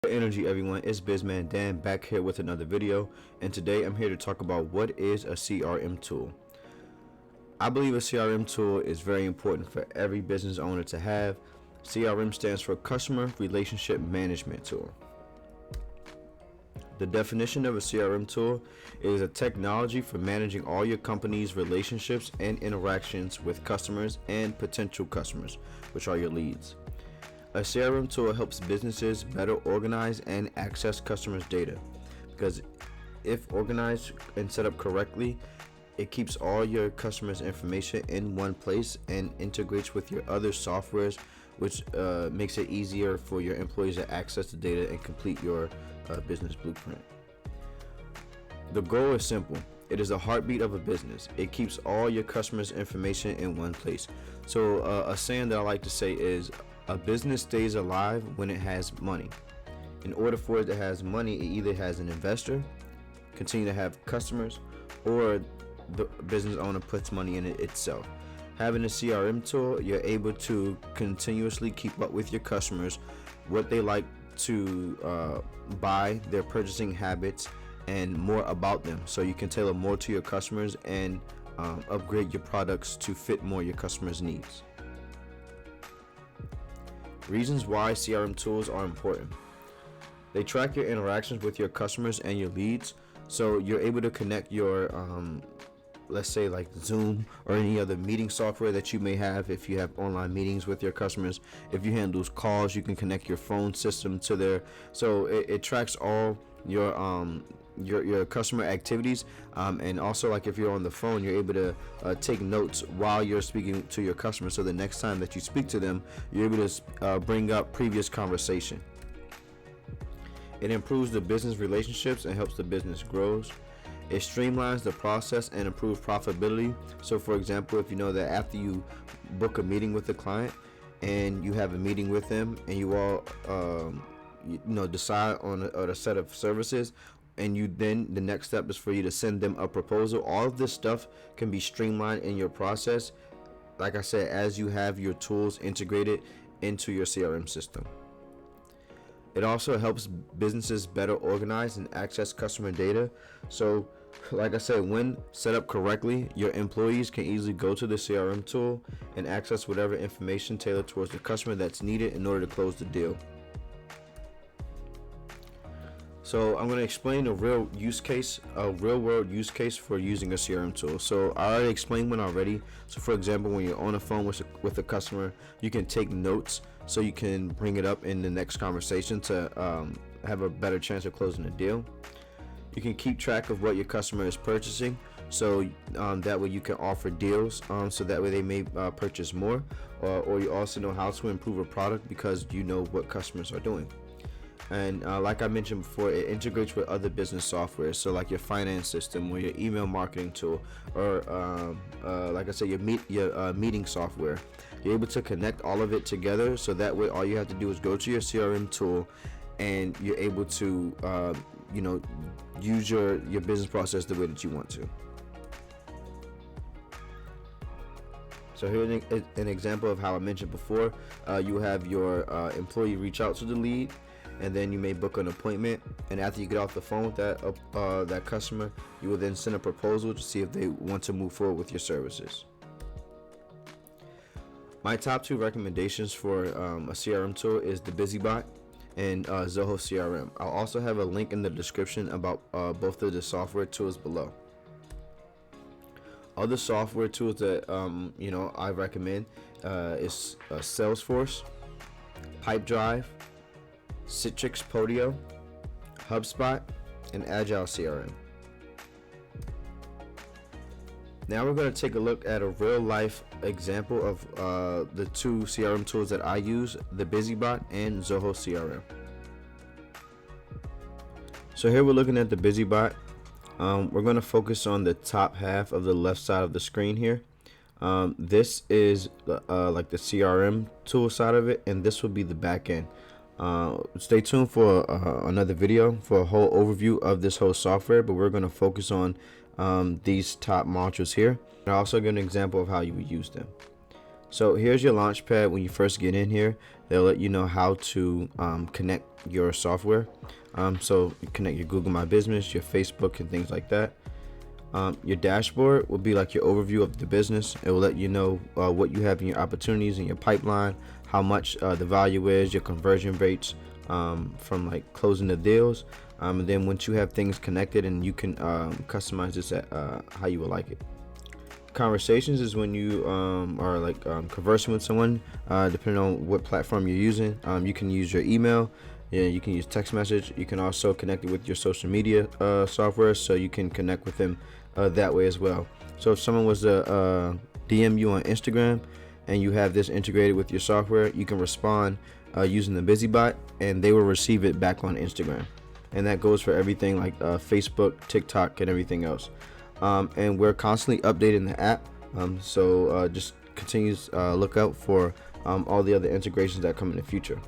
Good energy, everyone. It's Bizman Dan back here with another video, and today I'm here to talk about what is a CRM tool. I believe a CRM tool is very important for every business owner to have. CRM stands for Customer Relationship Management Tool. The definition of a CRM tool is a technology for managing all your company's relationships and interactions with customers and potential customers, which are your leads. A CRM tool helps businesses better organize and access customers' data, because if organized and set up correctly, it keeps all your customers' information in one place and integrates with your other softwares, which makes it easier for your employees to access the data and complete your business blueprint. The goal is simple. It is the heartbeat of a business. It keeps all your customers' information in one place. So a saying that I like to say is, a business stays alive when it has money. In order for it to have money, it either has an investor, continue to have customers, or the business owner puts money in it itself. Having a CRM tool, you're able to continuously keep up with your customers, what they like to buy, their purchasing habits, and more about them, so you can tailor more to your customers and upgrade your products to fit more your customers' needs. Reasons why CRM tools are important. They track your interactions with your customers and your leads, so you're able to connect your let's say like Zoom or any other meeting software that you may have. If you have online meetings with your customers, if you handle calls, you can connect your phone system to there. So it tracks all your customer activities, and also, like, if you're on the phone, you're able to take notes while you're speaking to your customer, so the next time that you speak to them, you're able to bring up previous conversation. It improves the business relationships and helps the business grows. It streamlines the process and improves profitability. So for example, if you know that after you book a meeting with a client and you have a meeting with them and you all decide on a set of services, and then the next step is for you to send them a proposal. All of this stuff can be streamlined in your process, like I said, as you have your tools integrated into your CRM system. It also helps businesses better organize and access customer data. So like I said, when set up correctly, your employees can easily go to the CRM tool and access whatever information tailored towards the customer that's needed in order to close the deal. So I'm going to explain a real world use case for using a CRM tool. So I already explained one already. So for example, when you're on a phone with a customer, you can take notes so you can bring it up in the next conversation to have a better chance of closing the deal. You can keep track of what your customer is purchasing, so that way you can offer deals, so that way they may purchase more, or you also know how to improve a product because you know what customers are doing. And like I mentioned before, it integrates with other business software, so like your finance system or your email marketing tool, or like I said, your meeting software. You're able to connect all of it together, so that way all you have to do is go to your CRM tool and you're able to use your business process the way that you want to. So here's an example of how I mentioned before. You have your employee reach out to the lead, and then you may book an appointment, and after you get off the phone with that customer, you will then send a proposal to see if they want to move forward with your services. My top 2 recommendations for a CRM tool is the BusyBot and Zoho CRM. I'll also have a link in the description about both of the software tools below. Other software tools that I recommend is Salesforce, Pipedrive, Citrix Podio, HubSpot, and Agile CRM. Now we're going to take a look at a real life example of the 2 CRM tools that I use, the BusyBot and Zoho CRM. So here we're looking at the BusyBot. We're going to focus on the top half of the left side of the screen here. This is like the CRM tool side of it, and this will be the back end. Stay tuned for another video for a whole overview of this whole software, but we're going to focus on these top modules here. I'll also give an example of how you would use them. So here's your launch pad. When you first get in here, they'll let you know how to connect your software. So you connect your Google My Business, your Facebook, and things like that. Your dashboard will be like your overview of the business. It will let you know what you have in your opportunities in your pipeline, how much the value is, your conversion rates from like closing the deals. And then once you have things connected, and you can customize this at how you would like it. Conversations is when you are like conversing with someone, depending on what platform you're using. You can use your email. Yeah, you can use text message. You can also connect it with your social media software, so you can connect with them that way as well. So if someone was to DM you on Instagram and you have this integrated with your software, you can respond using the BusyBot, and they will receive it back on Instagram. And that goes for everything like Facebook, TikTok, and everything else. And we're constantly updating the app, so just continue to look out for all the other integrations that come in the future.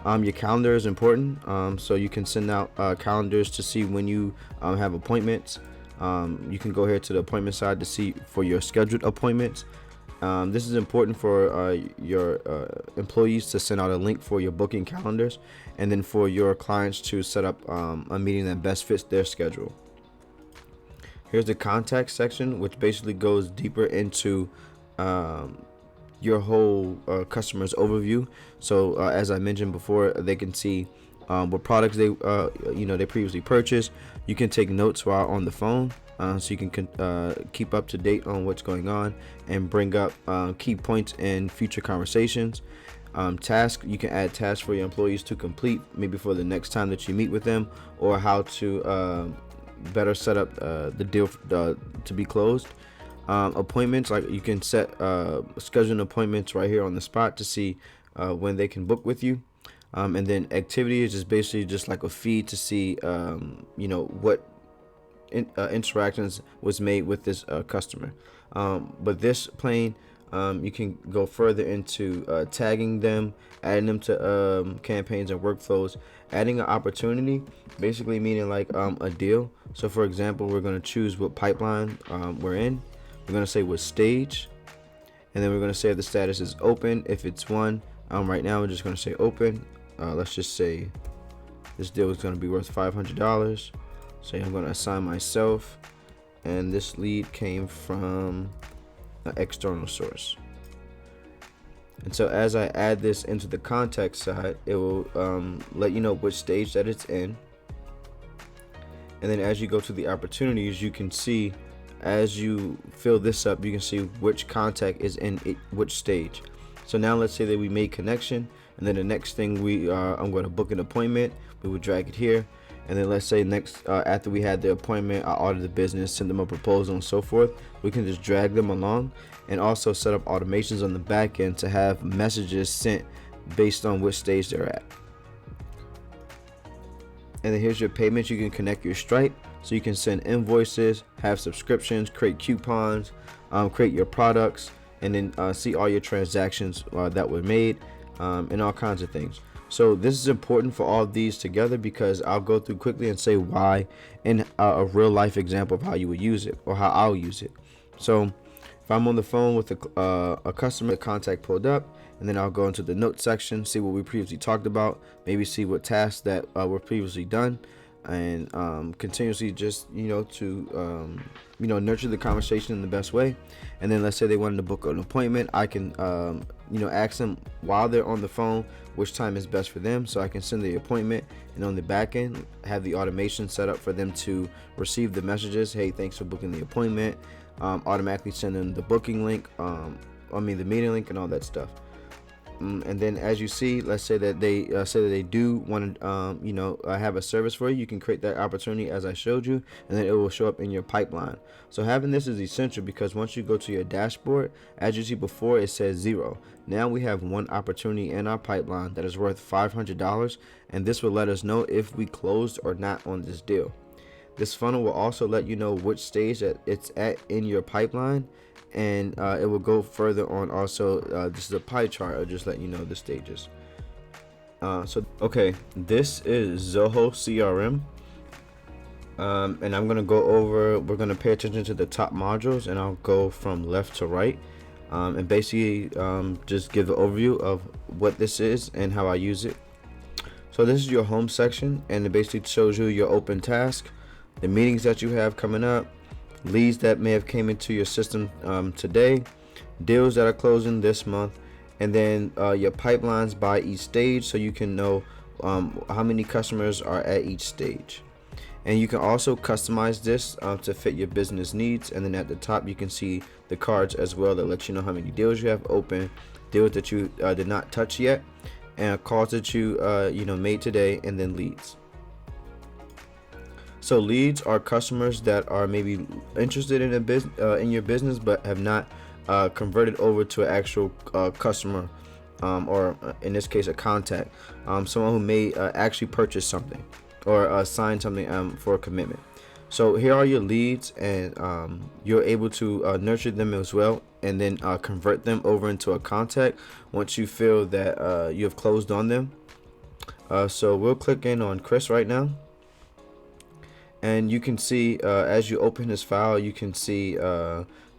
Your calendar is important, so you can send out calendars to see when you have appointments. You can go here to the appointment side to see for your scheduled appointments. This is important for your employees to send out a link for your booking calendars, and then for your clients to set up a meeting that best fits their schedule. Here's the contact section, which basically goes deeper into your whole customer's overview. So as I mentioned before, they can see what products they they previously purchased. You can take notes while on the phone, so you can keep up to date on what's going on and bring up key points in future conversations. Task, you can add tasks for your employees to complete, maybe for the next time that you meet with them, or how to better set up the deal to be closed. Appointments, like you can set scheduling appointments right here on the spot to see when they can book with you. And then activity is just basically just like a feed to see what interactions was made with this customer. But this plane, you can go further into tagging them, adding them to campaigns and workflows, adding an opportunity, basically meaning like a deal. So for example, we're going to choose what pipeline we're in. We're going to say what stage, and then we're going to say if the status is open. If it's one, right now we're just going to say open. Let's just say this deal is going to be worth $500. So I'm going to assign myself, and this lead came from an external source. And so as I add this into the contact side, it will let you know which stage that it's in. And then as you go to the opportunities, you can see, as you fill this up, you can see which contact is in which stage. So now let's say that we made connection, and then the next thing I'm going to book an appointment. We would drag it here, and then let's say next after we had the appointment, I ordered the business, send them a proposal, and so forth. We can just drag them along, and also set up automations on the back end to have messages sent based on which stage they're at. And then here's your payments. You can connect your Stripe, so you can send invoices, have subscriptions, create coupons, create your products, and then see all your transactions that were made, and all kinds of things. So this is important for all of these together, because I'll go through quickly and say why in a real life example of how you would use it, or how I'll use it. So if I'm on the phone with a customer, the contact pulled up, and then I'll go into the notes section, see what we previously talked about, maybe see what tasks that were previously done, and continuously just to nurture the conversation in the best way. And then let's say they wanted to book an appointment, I can ask them while they're on the phone which time is best for them, so I can send the appointment, and on the back end have the automation set up for them to receive the messages, hey, thanks for booking the appointment, automatically send them the booking link, the meeting link, and all that stuff. And then as you see, let's say that they say that they do want to have a service for you. You can create that opportunity as I showed you, and then it will show up in your pipeline. So having this is essential, because once you go to your dashboard, as you see before, it says 0. Now we have one opportunity in our pipeline that is worth $500, and this will let us know if we closed or not on this deal. This funnel will also let you know which stage that it's at in your pipeline, and it will go further on also. This is a pie chart. I'll just let you know the stages. Okay, this is Zoho CRM, and I'm gonna go over, we're gonna pay attention to the top modules, and I'll go from left to right. and basically just give an overview of what this is and how I use it. So this is your home section, and it basically shows you your open task, the meetings that you have coming up, leads that may have came into your system today, deals that are closing this month, and then your pipelines by each stage, so you can know how many customers are at each stage. And you can also customize this to fit your business needs. And then at the top you can see the cards as well that let you know how many deals you have open, deals that you did not touch yet, and calls that you made today, and then leads. So leads are customers that are maybe interested in in your business but have not converted over to an actual customer, or in this case a contact, someone who may actually purchase something or sign something for a commitment. So here are your leads, and you're able to nurture them as well, and then convert them over into a contact once you feel that you have closed on them. So we'll click in on Chris right now, and you can see as you open his file, you can see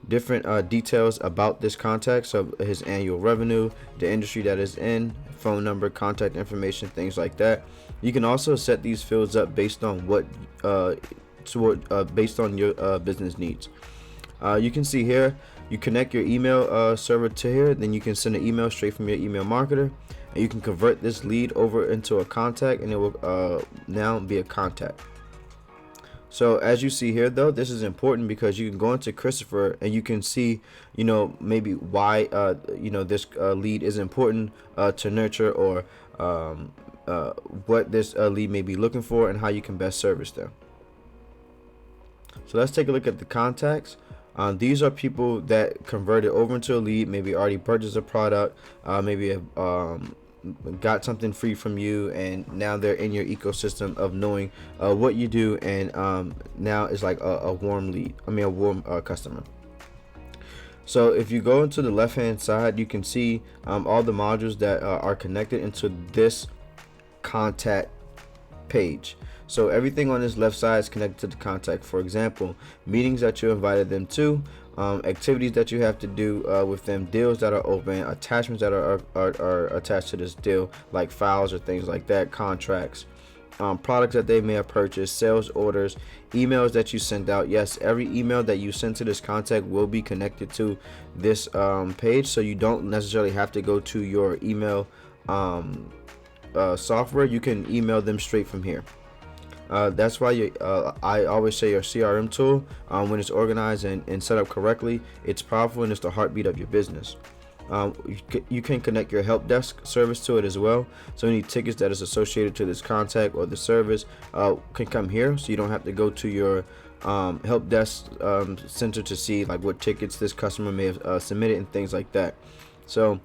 different details about this contact. So his annual revenue, the industry that is in, phone number, contact information, things like that. You can also set these fields up based on what based on your business needs. You can see here you connect your email server to here, then you can send an email straight from your email marketer, and you can convert this lead over into a contact, and it will now be a contact. So as you see here, though, this is important because you can go into Christopher and you can see, maybe why, this lead is important to nurture, or what this lead may be looking for, and how you can best service them. So let's take a look at the contacts. These are people that converted over into a lead, maybe already purchased a product, maybe have got something free from you, and now they're in your ecosystem of knowing what you do, and now it's like a warm lead, a warm customer. So if you go into the left hand side, you can see all the modules that are connected into this contact page. So everything on this left side is connected to the contact. For example, meetings that you invited them to, activities that you have to do with them, deals that are open, attachments that are attached to this deal, like files or things like that, contracts, products that they may have purchased, sales orders, emails that you send out. Yes, every email that you send to this contact will be connected to this page, so you don't necessarily have to go to your email software. You can email them straight from here. That's why I always say your CRM tool, when it's organized and set up correctly, it's powerful, and it's the heartbeat of your business. You can connect your help desk service to it as well. So any tickets that is associated to this contact or the service can come here, so you don't have to go to your help desk center to see like what tickets this customer may have submitted and things like that. So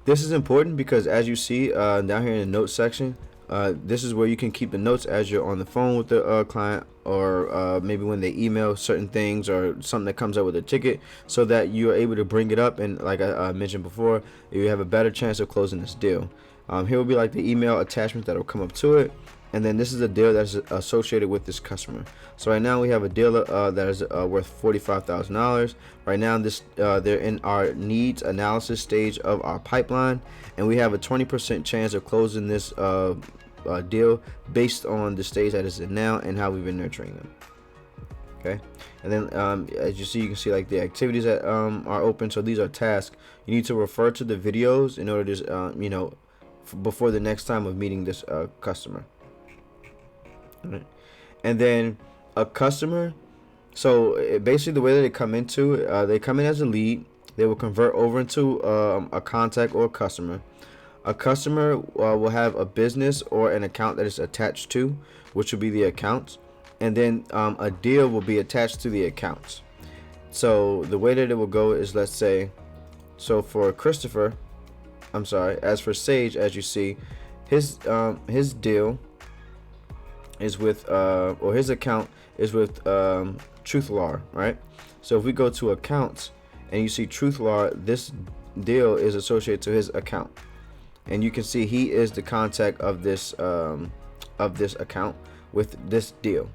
this is important because, as you see down here in the notes section, this is where you can keep the notes as you're on the phone with the client, or maybe when they email certain things or something that comes up with a ticket, so that you're able to bring it up, and like I mentioned before, you have a better chance of closing this deal. Here will be like the email attachments that will come up to it, and then this is a deal that's associated with this customer. So right now we have a deal that is worth $45,000. Right now they're in our needs analysis stage of our pipeline, and we have a 20% chance of closing this deal based on the stage that is in now and how we've been nurturing them. Okay, and then as you see, you can see like the activities that are open. So these are tasks. You need to refer to the videos in order to before the next time of meeting this customer. Right. And then a customer, so basically the way that they come into they come in as a lead, they will convert over into a contact or a customer. A customer will have a business or an account that is attached to, which will be the accounts, and then a deal will be attached to the accounts. So the way that it will go is, let's say, so for Christopher, as for Sage, as you see, his deal is with or his account is with TruthLar, right? So if we go to accounts and you see TruthLar, this deal is associated to his account, and you can see he is the contact of this account with this deal.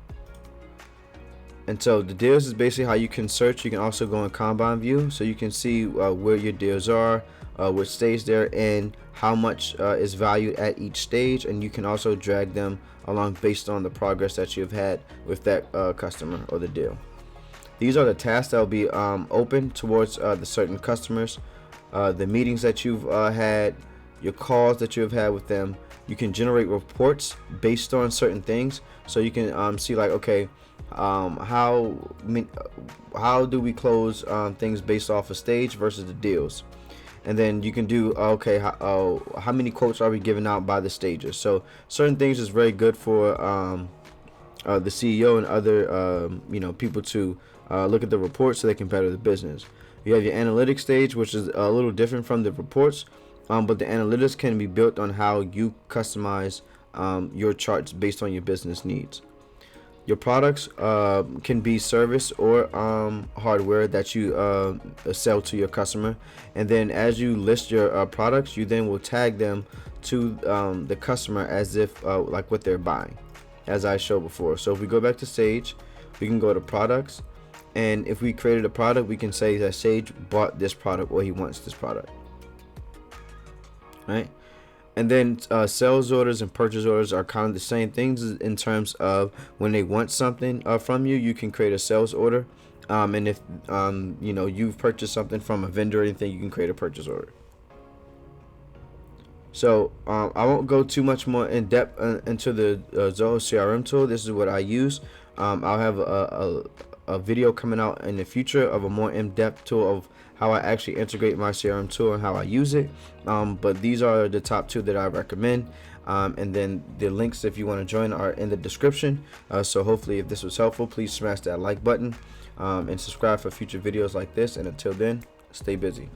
And so the deals is basically how you can search. You can also go in Kanban view, so you can see where your deals are, what stage they're in, how much is valued at each stage, and you can also drag them along based on the progress that you've had with that customer or the deal. These are the tasks that will be open towards the certain customers, the meetings that you've had, your calls that you've had with them. You can generate reports based on certain things, so you can see like, okay, how do we close things based off of stage versus the deals. And then you can do, okay, how many quotes are we giving out by the stages. So certain things is very good for the CEO and other people to look at the reports so they can better the business. You have your analytics stage, which is a little different from the reports, but the analytics can be built on how you customize your charts based on your business needs. Your products can be service or hardware that you sell to your customer, and then as you list your products, you then will tag them to the customer as if like what they're buying, as I showed before. So if we go back to Sage, we can go to products, and if we created a product, we can say that Sage bought this product or he wants this product, right? And then sales orders and purchase orders are kind of the same things in terms of when they want something from you, you can create a sales order. And if you've purchased something from a vendor or anything, you can create a purchase order. So I won't go too much more in depth into the Zoho CRM tool. This is what I use. I'll have a video coming out in the future of a more in-depth tool of how I actually integrate my CRM tool and how I use it. But these are the top two that I recommend. And then the links, if you want to join, are in the description. So hopefully if this was helpful, please smash that like button and subscribe for future videos like this. And until then, stay busy.